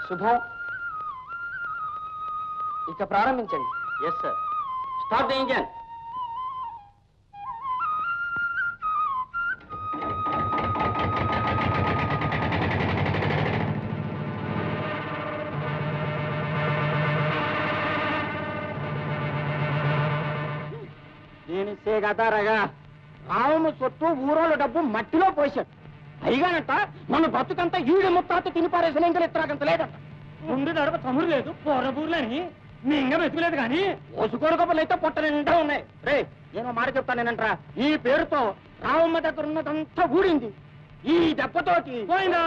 శుభం. ఇక ప్రారంభించండి. Yes sir. Start the engine. నేనిచ్చే గతారగా రావమ్మ సొత్తు ఊరోళ్ళ డబ్బు మట్టిలో పోసాడు. పైగానంట మన బతుకంతా ఈడు ముత్తాత తిని పారేసిన ఇంకా ఎత్తరాకంత లేదంట. ముందు నడప తమ్ముడు లేదు పోరబూర్లని మీ ఇంకా వెతుకులేదు కానీ ఓసుకోడుకప్పులు అయితే పొట్ట నిండా ఉన్నాయి. రే నేను మాట చెప్తాను నేనంటరా, ఈ పేరుతో రావమ్మ దగ్గర ఉన్నదంతా ఊడింది. ఈ దెబ్బతోటి పోయినా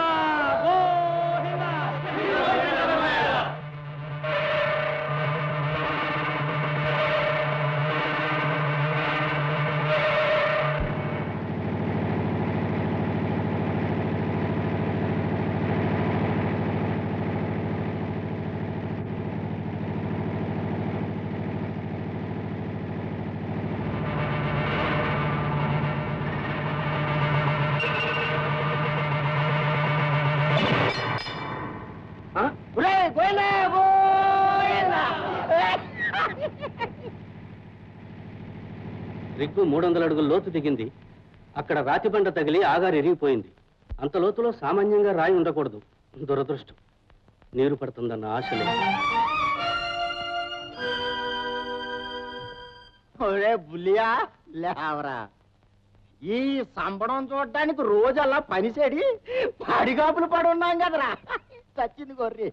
రిగ్గు 300 అడుగుల లోతు దిగింది. అక్కడ రాతి బండ తగిలి ఆగారు ఎరిగిపోయింది. అంత లోతులో సామాన్యంగా రాయి ఉండకూడదు. దురదృష్టం. నీరు పడుతుందన్న ఆశ లేదు. బుల్లియా లేవరా, ఈ సంబడం చూడటానికి రోజల్లా పనిసేడి పడిగాపులు పడి ఉన్నాం కదరా. చచ్చింది గొర్రె.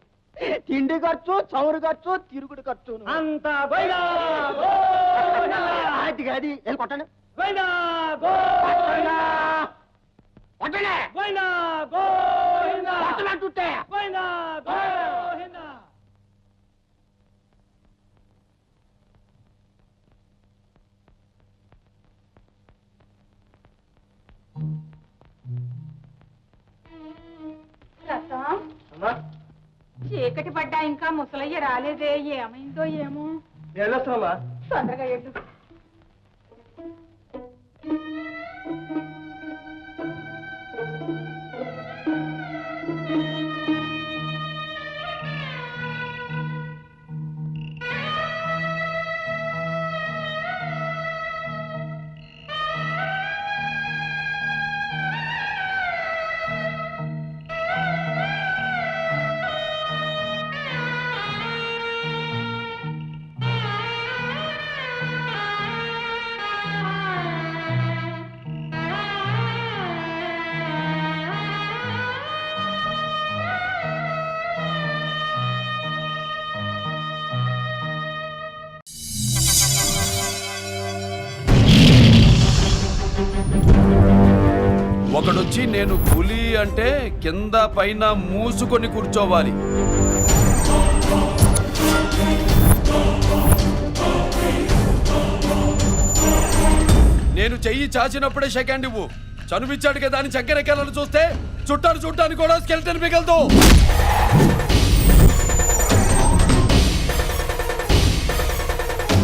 తిండి ఖర్చు, చౌరు ఖర్చు, తిరుగుడు ఖర్చు అంతా అది గది కొట్టండి. చీకటి పడ్డా ఇంకా ముసలయ్య రాలేదే, ఏమైందో ఏమో. తొందరగా ఎడ్డు. ఒకడొచ్చి నేను పులి అంటే కింద పైన మూసుకొని కూర్చోవాలి. నేను చెయ్యి చాచినప్పుడే సెకండ్ ఇవ్వు. చనువిచ్చాడు కదా అని చక్కెరెక్కాలను చూస్తే చుట్టాను చూడటానికి కూడా స్కెల్టన్ మిగలదు.